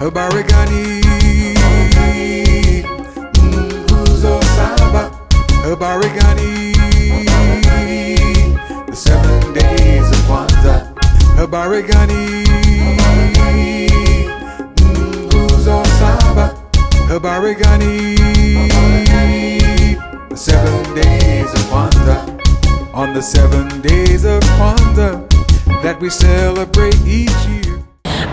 Habarigani, Nguzo Saba, Habarigani, the 7 days of Kwanzaa. Habarigani, Nguzo Saba, Habarigani, the 7 days of Kwanzaa. On the 7 days of Kwanzaa that we celebrate each year.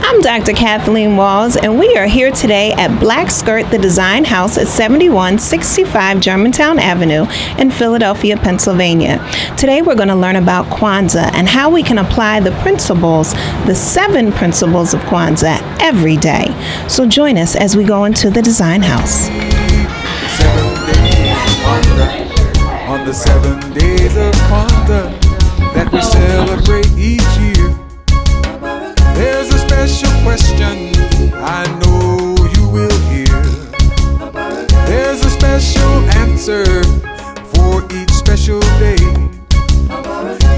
I'm Dr. Kathleen Walls, and we are here today at Black Skirt, the Design House at 7165 Germantown Avenue in Philadelphia, Pennsylvania. Today we're going to learn about Kwanzaa and how we can apply the principles, the 7 principles of Kwanzaa every day. So join us as we go into the Design House. 7 days of Kwanzaa, on the 7 days of Kwanzaa that we celebrate each year. There's a special question I know you will hear. There's a special answer for each special day.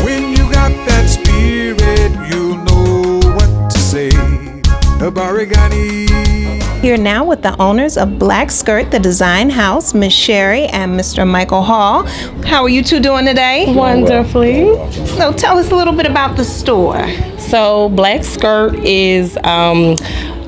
When you got that spirit, you'll know what to say. Habarigani. Here now with the owners of Black Skirt, the Design House, Ms. Sherry and Mr. Michael Hall. How are you two doing today? Wonderfully. So tell us a little bit about the store. So Black Skirt is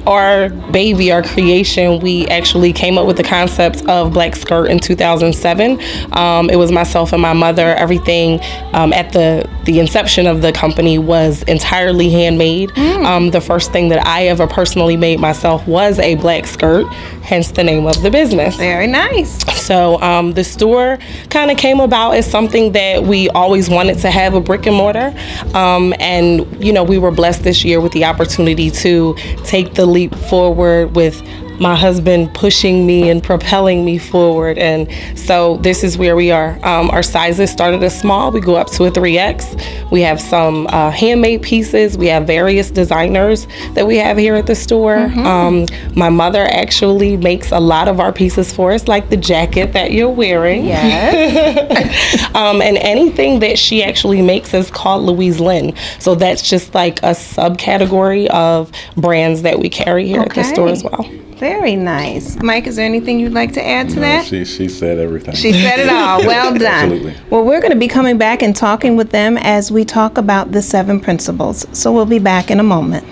our baby, our creation. We actually came up with the concept of Black Skirt in 2007. It was myself and my mother. Everything at the inception of the company was entirely handmade. The first thing that I ever personally made myself was a black skirt, hence the name of the business. Very nice. So the store kind of came about as something that we always wanted to have, a brick and mortar. And, you know, we were blessed this year with the opportunity to take the leap forward with my husband pushing me and propelling me forward. And so this is where we are. Our sizes started as small. We go up to a 3X. We have some handmade pieces. We have various designers that we have here at the store. My mother actually makes a lot of our pieces for us, like the jacket that you're wearing. Yes. And anything that she actually makes is called Louise Lynn. So that's just like a subcategory of brands that we carry here at the store as well. Very nice. Mike, is there anything you'd like to add to that? She said everything. She said it all. Well done. Absolutely. Well, we're going to be coming back and talking with them as we talk about the 7 principles. So we'll be back in a moment.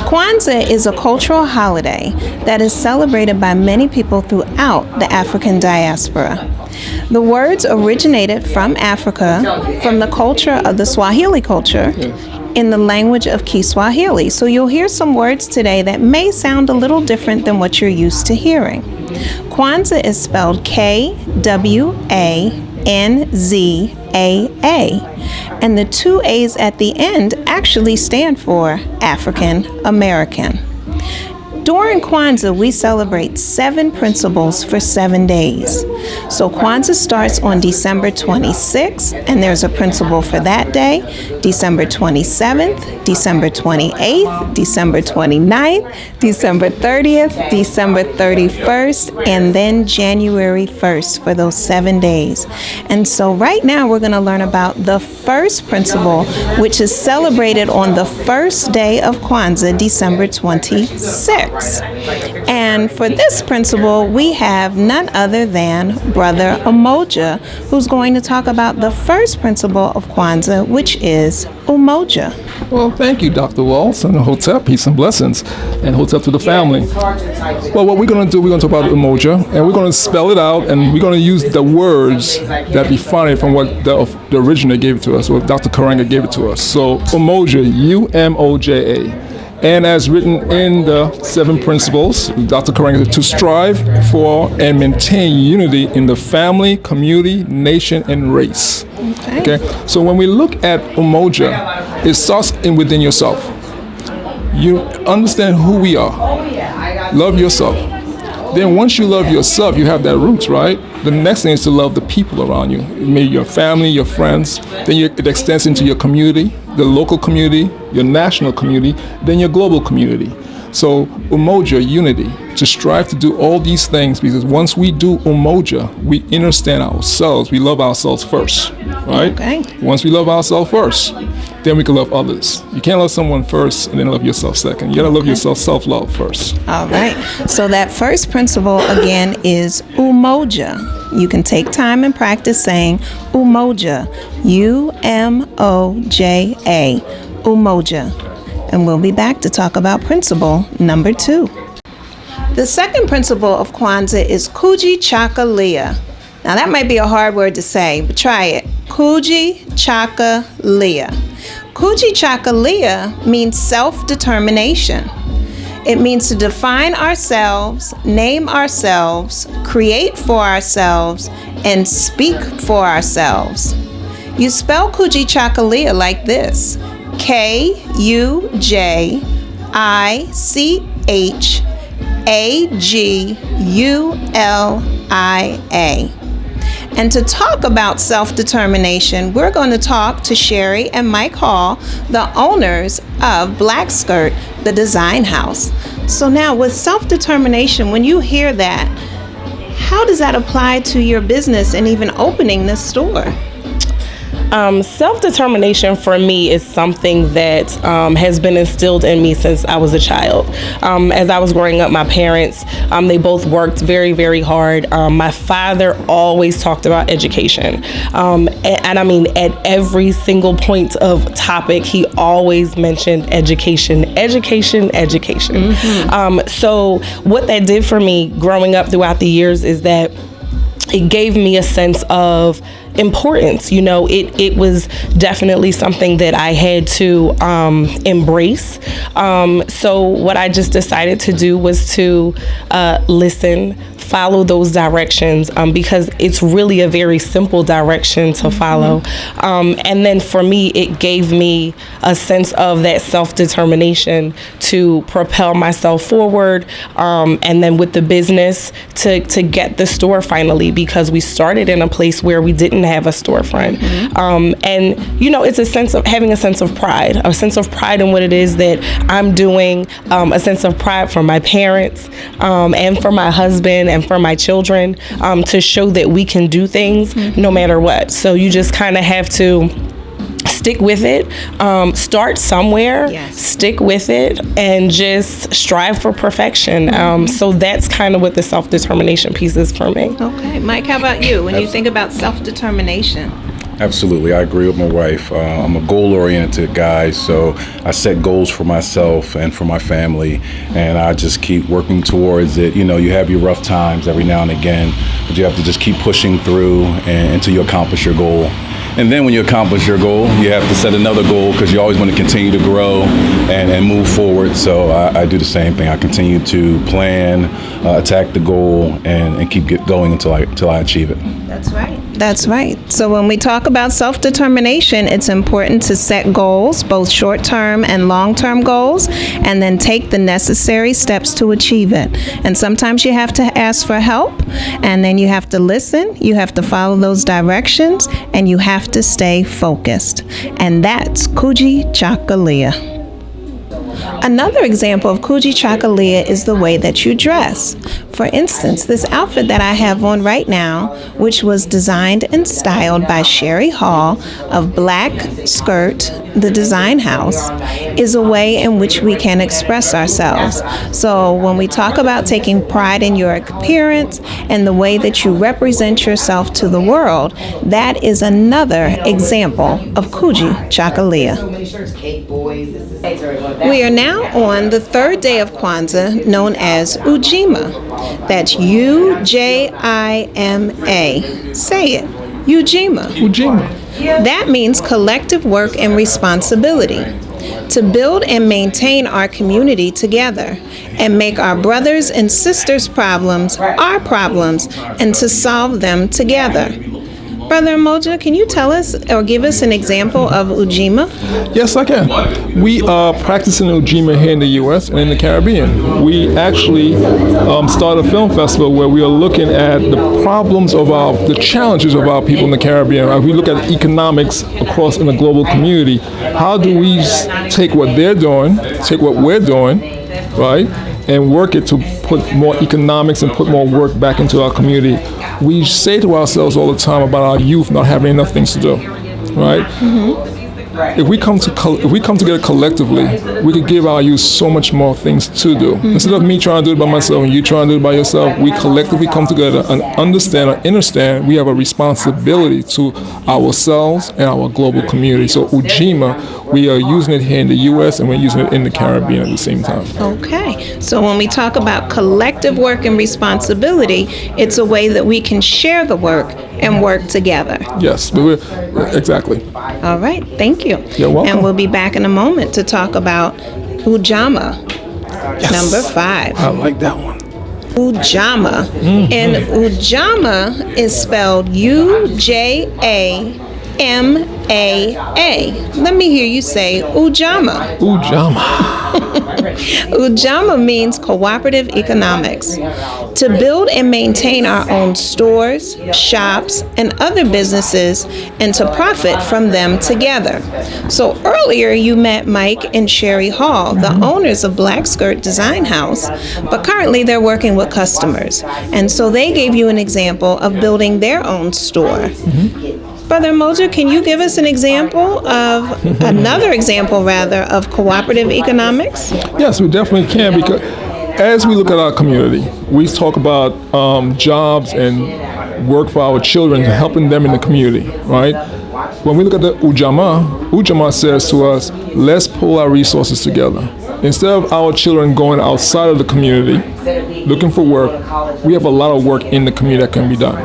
Kwanzaa is a cultural holiday that is celebrated by many people throughout the African diaspora. The words originated from Africa, from the culture of the Swahili culture, in the language of Kiswahili. So you'll hear some words today that may sound a little different than what you're used to hearing. Kwanzaa is spelled Kwazaa, and the 2 A's at the end actually stand for African American. During Kwanzaa, we celebrate 7 principles for 7 days. So Kwanzaa starts on December 26th, and there's a principle for that day, December 27th, December 28th, December 29th, December 30th, December 31st, and then January 1st for those 7 days. And so right now we're going to learn about the first principle, which is celebrated on the first day of Kwanzaa, December 26th. And for this principle, we have none other than Brother Umoja, who's going to talk about the first principle of Kwanzaa, which is Umoja. Well, thank you, Dr. Walls, and Hotep, peace and blessings, and Hotep to the family. Well, what we're going to do, we're going to talk about Umoja, and we're going to spell it out, and we're going to use the words that define it from what the originator gave it to us, or Dr. Karanga gave it to us. So, Umoja, Umoja. And as written in the 7 principles, Dr. Karanga, to strive for and maintain unity in the family, community, nation, and race. Okay? So when we look at Umoja, it starts within yourself. You understand who we are. Love yourself. Then once you love yourself, you have that roots, right? The next thing is to love the people around you. Maybe your family, your friends. Then it extends into your community, the local community, your national community, then your global community. So Umoja, unity, to strive to do all these things, because once we do Umoja, we understand ourselves. We love ourselves first, right? Okay. Once we love ourselves first, then we can love others. You can't love someone first and then love yourself second. You gotta love yourself, self-love first. All right. So that first principle again is Umoja. You can take time and practice saying Umoja. U-M-O-J-A. Umoja. And we'll be back to talk about principle number 2. The second principle of Kwanzaa is Coogi Chakalia. Now that might be a hard word to say, but try it. Coogi Chakalia. Coogi Chakalia means self-determination. It means to define ourselves, name ourselves, create for ourselves, and speak for ourselves. You spell Coogi Chakalia like this: Kujichagulia. And to talk about self-determination, we're going to talk to Sherry and Mike Hall, the owners of Black Skirt, the design house. So now with self-determination, when you hear that, how does that apply to your business and even opening this store? Self-determination for me is something that has been instilled in me since I was a child. As I was growing up, my parents, they both worked very, very hard. My father always talked about education. And I mean, at every single point of topic, he always mentioned education. Mm-hmm. So what that did for me growing up throughout the years is that it gave me a sense of importance. You know, it was definitely something that I had to embrace. So what I just decided to do was to listen, follow those directions, because it's really a very simple direction to follow. And then for me, it gave me a sense of that self-determination to propel myself forward, and then with the business to get the store finally, because we started in a place where we didn't have a storefront. And you know, it's a sense of having a sense of pride in what it is that I'm doing, a sense of pride for my parents, and for my husband and for my children, to show that we can do things no matter what. So you just kind of have to stick with it, start somewhere, stick with it, and just strive for perfection. So that's kind of what the self-determination piece is for me. Okay, Mike, how about you? When you think about self-determination? Absolutely. I agree with my wife. I'm a goal-oriented guy, so I set goals for myself and for my family, and I just keep working towards it. You know, you have your rough times every now and again, but you have to just keep pushing through until you accomplish your goal. And then when you accomplish your goal, you have to set another goal, because you always want to continue to grow and move forward. So I do the same thing. I continue to plan, attack the goal, and keep going until I achieve it. That's right. That's right. So when we talk about self-determination, it's important to set goals, both short-term and long-term goals, and then take the necessary steps to achieve it. And sometimes you have to ask for help, and then you have to listen, you have to follow those directions, and you have to stay focused. And that's Coogi Chakalia. Another example of Coogi Chakalia is the way that you dress. For instance, this outfit that I have on right now, which was designed and styled by Sherry Hall of Black Skirt, the design house, is a way in which we can express ourselves. So when we talk about taking pride in your appearance and the way that you represent yourself to the world, that is another example of Coogi Chakalia. We are now on the third day of Kwanzaa, known as Ujima. That's U-J-I-M-A. Say it. Ujima. Ujima. That means collective work and responsibility. To build and maintain our community together and make our brothers and sisters' problems our problems, and to solve them together. Brother Umoja, can you tell us or give us an example of Ujima? Yes, I can. We are practicing Ujima here in the U.S. and in the Caribbean. We actually started a film festival where we are looking at the problems of the challenges of our people in the Caribbean. We look at economics across in the global community. How do we take what they're doing, take what we're doing, right, and work it to put more economics and put more work back into our community? We say to ourselves all the time about our youth not having enough things to do, right? if we come together collectively, we could give our youth so much more things to do. Instead of me trying to do it by myself and you trying to do it by yourself, we collectively come together and understand we have a responsibility to ourselves and our global community. So Ujima, we are using it here in the U.S. and we're using it in the Caribbean at the same time. Okay, so when we talk about collective work and responsibility, it's a way that we can share the work and work together. Yes, exactly. All right, thank you. You're welcome. And we'll be back in a moment to talk about Ujima, number 5. I like that one. Ujama. And Ujama is spelled Ujamaa. Let me hear you say Ujama. Ujama. Ujama means cooperative economics. To build and maintain our own stores, shops, and other businesses, and to profit from them together. So earlier you met Mike and Sherry Hall, the owners of Black Skirt Design House, but currently they're working with customers. And so they gave you an example of building their own store. Brother Umoja, can you give us an example of, another example rather, of cooperative economics? Yes, we definitely can, because as we look at our community, we talk about jobs and work for our children, helping them in the community, right? When we look at the Ujama says to us, let's pull our resources together. Instead of our children going outside of the community, looking for work, we have a lot of work in the community that can be done,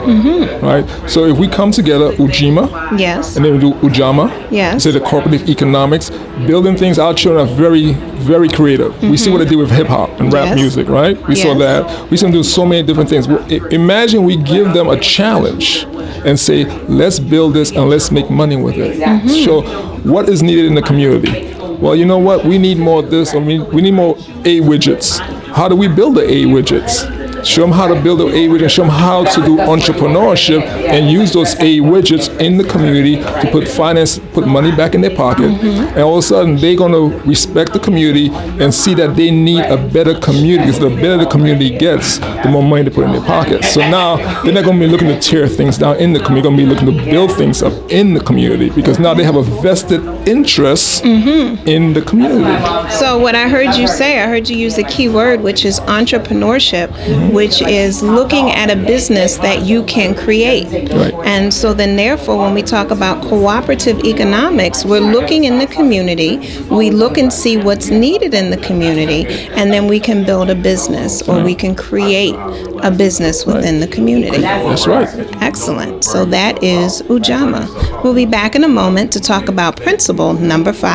right? So if we come together, Ujima, Yes. and then we do Ujama, Yes. say the cooperative economics, building things, our children are very, very creative. We see what they do with hip hop and rap Yes. music, right? We saw Yes. that. We see them do so many different things. Well, imagine we give them a challenge and say, let's build this and let's make money with it. So what is needed in the community? Well, you know what? We need more of this, or we need more A widgets. How do we build the A widgets? Show them how to build the A widgets, show them how to do entrepreneurship and use those A widgets in the community to put money back in their pocket. And all of a sudden, they're going to respect the community and see that they need a better community, because the better the community gets, the more money they put in their pockets. So now, they're not going to be looking to tear things down in the community, they're going to be looking to build things up in the community, because now they have a vested interest in the community. So what I heard you say, I heard you use a key word, which is entrepreneurship, which is looking at a business that you can create. Right. And so then therefore, when we talk about cooperative economics, we're looking in the community, we look and see what's needed in the community, and then we can build a business, or we can create a business within the community. That's right. Excellent. So that is Ujama. We'll be back in a moment to talk about principle number 5.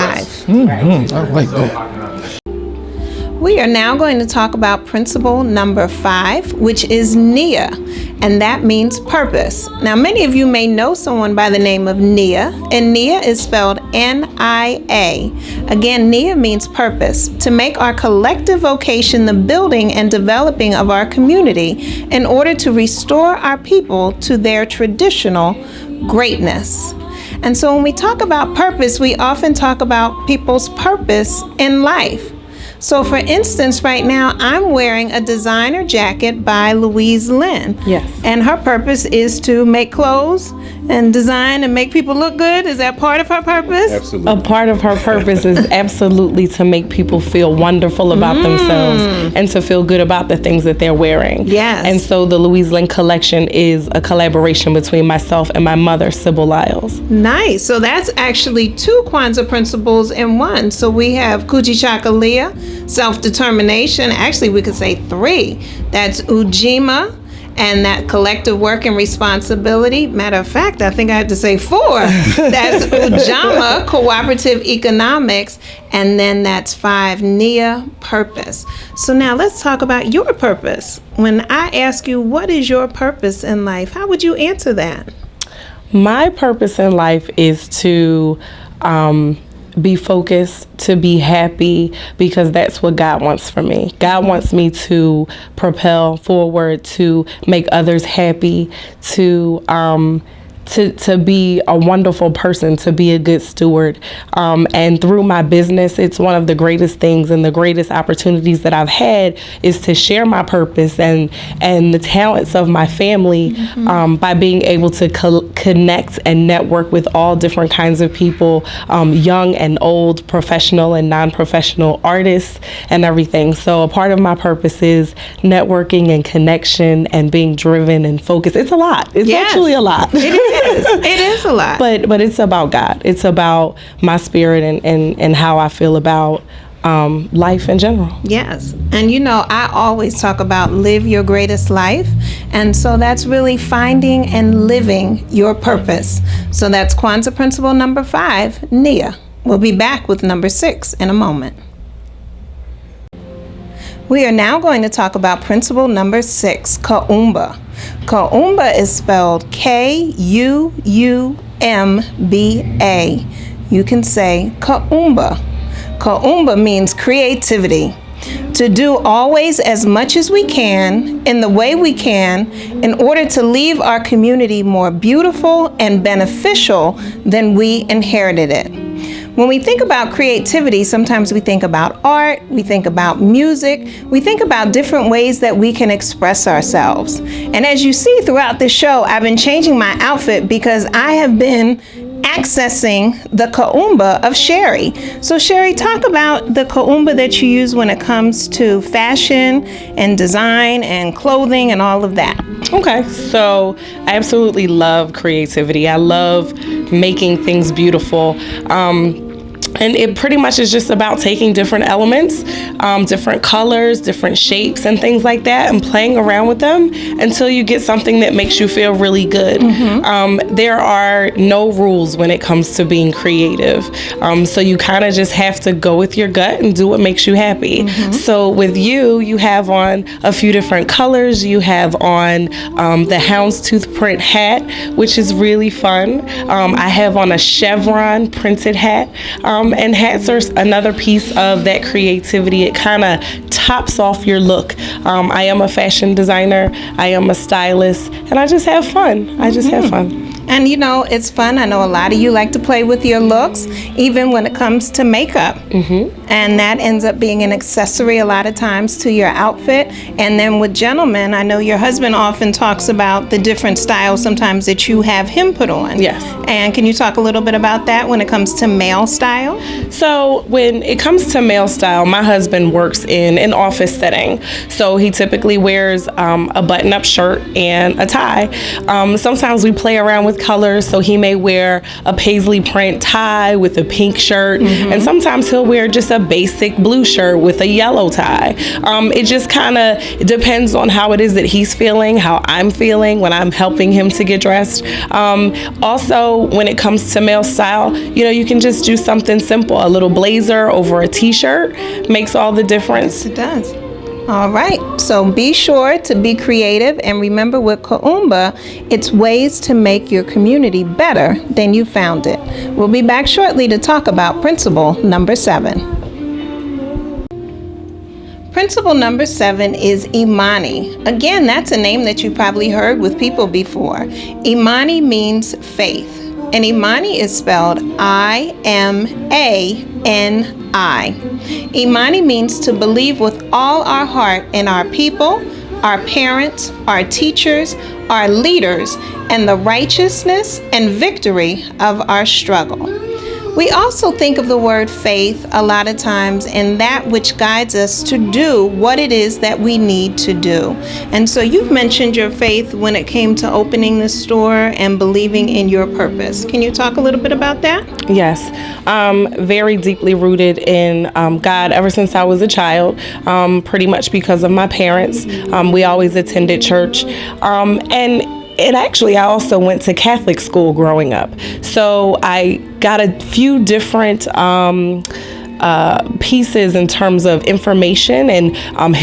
I like that. We are now going to talk about principle number 5, which is Nia, and that means purpose. Now, many of you may know someone by the name of Nia, and Nia is spelled N-I-A. Again, Nia means purpose, to make our collective vocation the building and developing of our community in order to restore our people to their traditional greatness. And so when we talk about purpose, we often talk about people's purpose in life. So for instance, right now, I'm wearing a designer jacket by Louise Lynn. Yes. And her purpose is to make clothes and design and make people look good. Is that part of her purpose? Absolutely. A part of her purpose is absolutely to make people feel wonderful about themselves and to feel good about the things that they're wearing. Yes. And so the Louise Lynn collection is a collaboration between myself and my mother, Sybil Lyles. Nice. So that's actually 2 Kwanzaa principles in one. So we have Kujichagulia, self-determination. Actually, we could say 3. That's Ujima, and that collective work and responsibility. Matter of fact, I think I had to say 4. That's Ujama, cooperative economics, and then that's 5, Nia, purpose. So now let's talk about your purpose. When I ask you, what is your purpose in life? How would you answer that? My purpose in life is to be focused, to be happy, because that's what God wants for me. God wants me to propel forward, to make others happy, to to be a wonderful person, to be a good steward. And through my business, it's one of the greatest things and the greatest opportunities that I've had is to share my purpose and the talents of my family by being able to connect and network with all different kinds of people, young and old, professional and non-professional artists and everything. So a part of my purpose is networking and connection and being driven and focused. It's a lot. It's actually a lot. It is. It is a lot. But it's about God. It's about my spirit and how I feel about life in general. Yes. And I always talk about live your greatest life. And so that's really finding and living your purpose. So that's Kwanzaa principle number 5, Nia. We'll be back with number 6 in a moment. We are now going to talk about principle number 6, Kumba. Kumba is spelled K-U-U-M-B-A. You can say Kumba. Kumba means creativity. To do always as much as we can, in the way we can, in order to leave our community more beautiful and beneficial than we inherited it. When we think about creativity, sometimes we think about art, we think about music, we think about different ways that we can express ourselves. And as you see throughout this show, I've been changing my outfit because I have been accessing the Kumba of Sherry. So Sherry, talk about the Kumba that you use when it comes to fashion and design and clothing and all of that. Okay, so I absolutely love creativity. I love making things beautiful. And it pretty much is just about taking different elements, different colors, different shapes and things like that, and playing around with them until you get something that makes you feel really good. There are no rules when it comes to being creative. So you kind of just have to go with your gut and do what makes you happy. So with you have on a few different colors. You have on the houndstooth print hat, which is really fun. I have on a chevron printed hat. And hats are another piece of that creativity. It kind of tops off your look. I am a fashion designer. I am a stylist, and I just have fun. Have fun. And it's fun. I know a lot of you like to play with your looks, even when it comes to makeup. And that ends up being an accessory a lot of times to your outfit. And then with gentlemen, I know your husband often talks about the different styles sometimes that you have him put on. Yes. And can you talk a little bit about that when it comes to male style? So when it comes to male style, my husband works in an office setting. So he typically wears a button-up shirt and a tie. Sometimes we play around with colors, so he may wear a paisley print tie with a pink shirt, and sometimes he'll wear just a basic blue shirt with a yellow tie. It just kind of depends on how it is that he's feeling, how I'm feeling when I'm helping him to get dressed. Also, when it comes to male style, you can just do something simple. A little blazer over a t-shirt makes all the difference. Yes, it does. All right, so be sure to be creative, and remember with Kumba, it's ways to make your community better than you found it. We'll be back shortly to talk about principle number 7. Principle number 7 is Imani. Again, that's a name that you probably heard with people before. Imani means faith. And Imani is spelled I-M-A-N-I. Imani means to believe with all our heart in our people, our parents, our teachers, our leaders, and the righteousness and victory of our struggle. We also think of the word faith a lot of times in that which guides us to do what it is that we need to do. And so you've mentioned your faith when it came to opening the store and believing in your purpose. Can you talk a little bit about that? Yes, very deeply rooted in God ever since I was a child, pretty much because of my parents. We always attended church, and actually, I also went to Catholic school growing up. So I got a few different pieces in terms of information and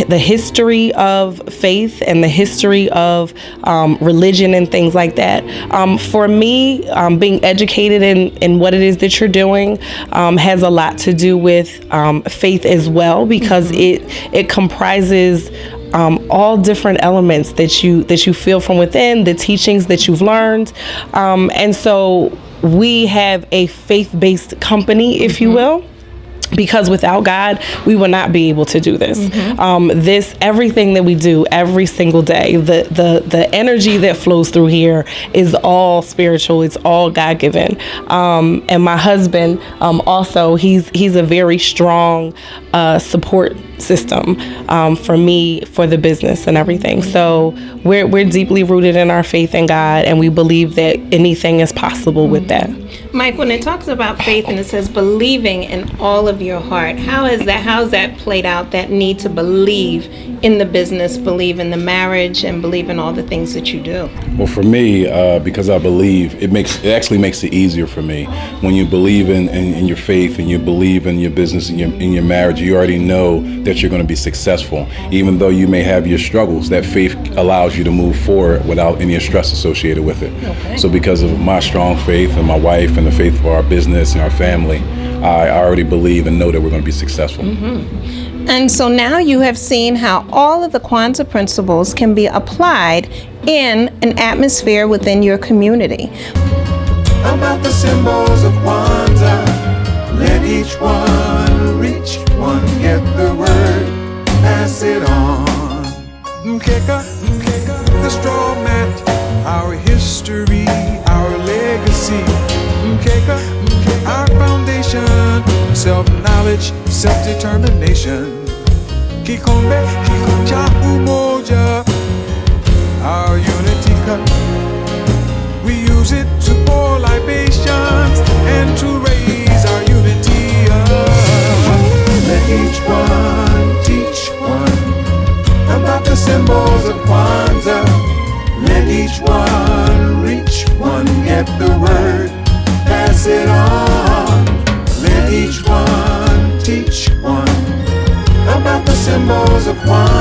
the history of faith and the history of religion and things like that. For me, being educated in what it is that you're doing has a lot to do with faith as well, because it comprises all different elements that you feel from within, the teachings that you've learned. And so we have a faith-based company, if you will. Because without God, we will not be able to do this. Everything that we do every single day, the energy that flows through here is all spiritual. It's all God-given. And my husband, also, he's a very strong support system for me, for the business and everything. So we're deeply rooted in our faith in God, and we believe that anything is possible with that. Mike, when it talks about faith and it says believing in all of your heart, how's that played out, that need to believe in the business, believe in the marriage, and believe in all the things that you do? Well, for me, because I believe, it actually makes it easier for me. When you believe in your faith and you believe in your business and in your marriage, you already know that you're going to be successful. Even though you may have your struggles, that faith allows you to move forward without any stress associated with it. Okay. So because of my strong faith and my wife and the faith for our business and our family, I already believe and know that we're going to be successful. And so now you have seen how all of the Kwanzaa principles can be applied in an atmosphere within your community. About the symbols of Kwanzaa, let each one reach one, get the word, pass it on. Mkeka, the straw mat, our history, our legacy. Mkeka, our foundation, self-knowledge, self-determination. Kikombe, cha Umoja, our unity cup. We use it to pour libations and to raise our unity up. Let each one teach one about the symbols of Kwanzaa. Let each one reach one, get the word, pass it on. Let each one teach one about the symbols of Kwanzaa.